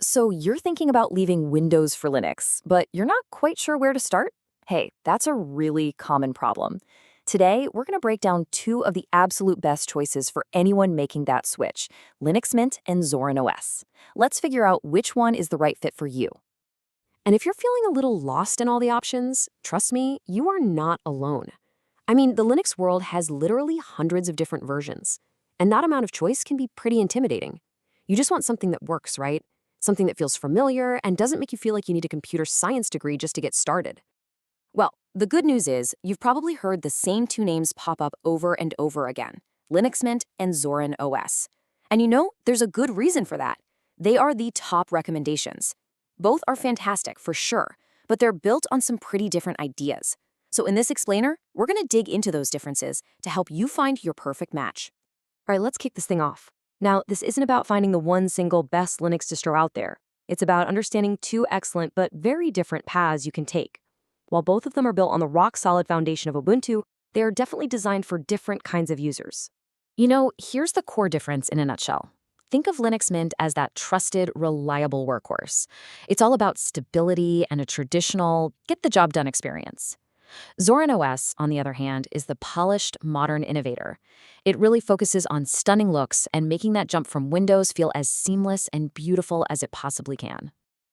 So you're thinking about leaving Windows for Linux, but you're not quite sure where to start? Hey, that's a really common problem. Today, we're going to break down two of the absolute best choices for anyone making that switch, Linux Mint and Zorin OS. Let's figure out which one is the right fit for you. And if you're feeling a little lost in all the options, trust me, you are not alone. I mean, the Linux world has literally hundreds of different versions, and that amount of choice can be pretty intimidating. You just want something that works, right? Something that feels familiar and doesn't make you feel like you need a computer science degree just to get started. Well, the good news is you've probably heard the same two names pop up over and over again, Linux Mint and Zorin OS. And you know, there's a good reason for that. They are the top recommendations. Both are fantastic for sure, but they're built on some pretty different ideas. So in this explainer, we're going to dig into those differences to help you find your perfect match. All right, let's kick this thing off. Now, this isn't about finding the one single best Linux distro out there. It's about understanding two excellent but very different paths you can take. While both of them are built on the rock-solid foundation of Ubuntu, they are definitely designed for different kinds of users. You know, here's the core difference in a nutshell. Think of Linux Mint as that trusted, reliable workhorse. It's all about stability and a traditional, get-the-job-done experience. Zorin OS, on the other hand, is the polished, modern innovator. It really focuses on stunning looks and making that jump from Windows feel as seamless and beautiful as it possibly can.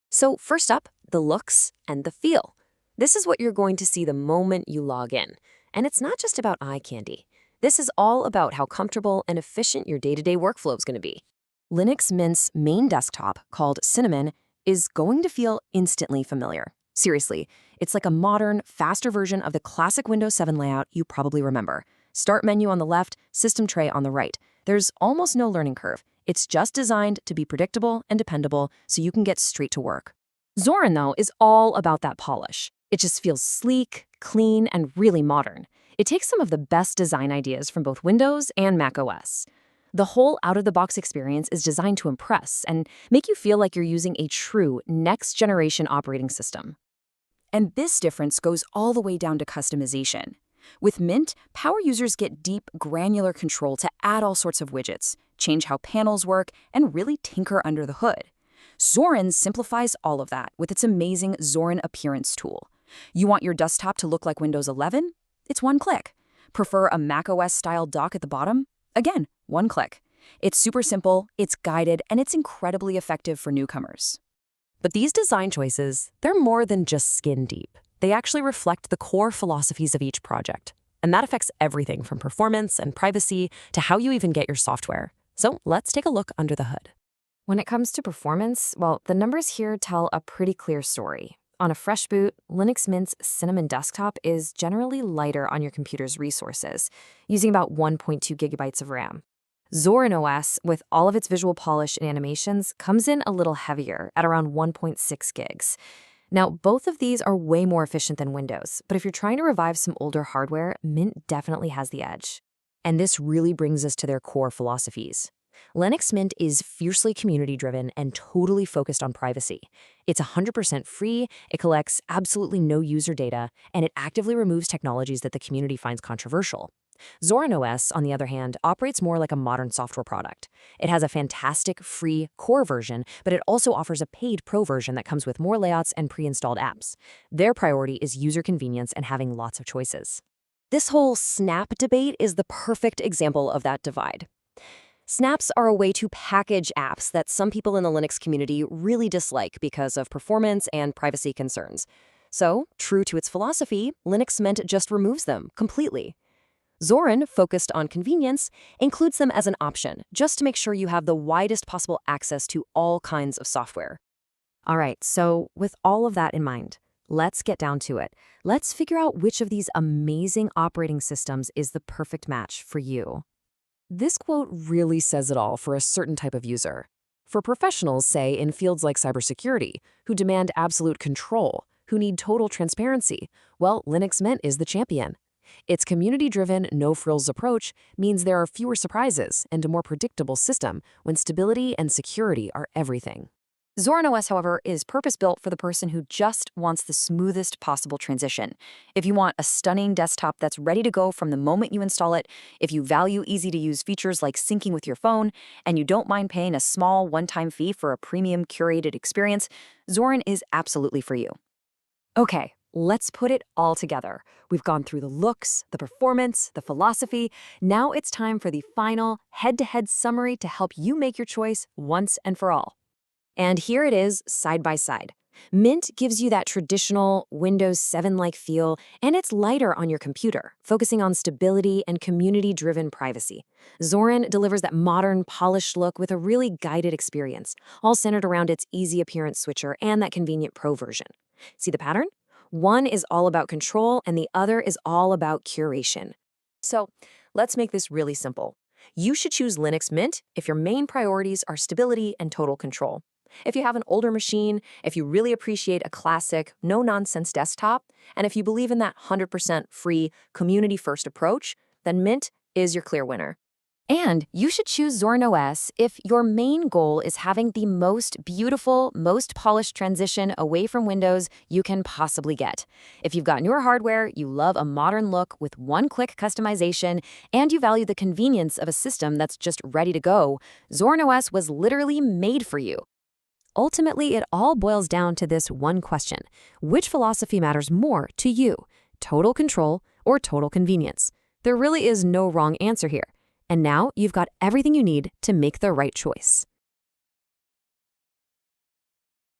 So first up, the looks and the feel. This is what you're going to see the moment you log in. And it's not just about eye candy. This is all about how comfortable and efficient your day-to-day workflow is going to be. Linux Mint's main desktop, called Cinnamon, is going to feel instantly familiar. Seriously, it's like a modern, faster version of the classic Windows 7 layout you probably remember. Start menu on the left, system tray on the right. There's almost no learning curve. It's just designed to be predictable and dependable so you can get straight to work. Zorin, though, is all about that polish. It just feels sleek, clean, and really modern. It takes some of the best design ideas from both Windows and Mac OS. The whole out-of-the-box experience is designed to impress and make you feel like you're using a true next-generation operating system. And this difference goes all the way down to customization. With Mint, power users get deep, granular control to add all sorts of widgets, change how panels work, and really tinker under the hood. Zorin simplifies all of that with its amazing Zorin Appearance tool. You want your desktop to look like Windows 11? It's one click. Prefer a macOS-style dock at the bottom? Again, one click. It's super simple, it's guided, and it's incredibly effective for newcomers. But these design choices, they're more than just skin deep. They actually reflect the core philosophies of each project. And that affects everything from performance and privacy to how you even get your software. So let's take a look under the hood. When it comes to performance, well, the numbers here tell a pretty clear story. On a fresh boot, Linux Mint's Cinnamon desktop is generally lighter on your computer's resources, using about 1.2 gigabytes of RAM. Zorin OS, with all of its visual polish and animations, comes in a little heavier at around 1.6 gigs. Now, both of these are way more efficient than Windows, but if you're trying to revive some older hardware, Mint definitely has the edge. And this really brings us to their core philosophies. Linux Mint is fiercely community-driven and totally focused on privacy. It's 100% free, it collects absolutely no user data, and it actively removes technologies that the community finds controversial. Zorin OS, on the other hand, operates more like a modern software product. It has a fantastic, free, core version, but it also offers a paid pro version that comes with more layouts and pre-installed apps. Their priority is user convenience and having lots of choices. This whole snap debate is the perfect example of that divide. Snaps are a way to package apps that some people in the Linux community really dislike because of performance and privacy concerns. So, true to its philosophy, Linux Mint just removes them completely. Zorin, focused on convenience, includes them as an option, just to make sure you have the widest possible access to all kinds of software. All right, so with all of that in mind, let's get down to it. Let's figure out which of these amazing operating systems is the perfect match for you. This quote really says it all for a certain type of user. For professionals, say, in fields like cybersecurity, who demand absolute control, who need total transparency, well, Linux Mint is the champion. Its community-driven, no-frills approach means there are fewer surprises and a more predictable system when stability and security are everything. Zorin OS, however, is purpose-built for the person who just wants the smoothest possible transition. If you want a stunning desktop that's ready to go from the moment you install it, if you value easy-to-use features like syncing with your phone, and you don't mind paying a small one-time fee for a premium curated experience, Zorin is absolutely for you. Okay, let's put it all together. We've gone through the looks, the performance, the philosophy. Now it's time for the final head-to-head summary to help you make your choice once and for all. And here it is, side by side. Mint gives you that traditional Windows 7-like feel, and it's lighter on your computer, focusing on stability and community-driven privacy. Zorin delivers that modern, polished look with a really guided experience, all centered around its easy appearance switcher and that convenient Pro version. See the pattern? One is all about control, and the other is all about curation. So let's make this really simple. You should choose Linux Mint if your main priorities are stability and total control. If you have an older machine, if you really appreciate a classic, no-nonsense desktop, and if you believe in that 100% free, community-first approach, then Mint is your clear winner. And you should choose Zorin OS if your main goal is having the most beautiful, most polished transition away from Windows you can possibly get. If you've got newer hardware, you love a modern look with one-click customization, and you value the convenience of a system that's just ready to go, Zorin OS was literally made for you. Ultimately, it all boils down to this one question. Which philosophy matters more to you, total control or total convenience? There really is no wrong answer here. And now you've got everything you need to make the right choice.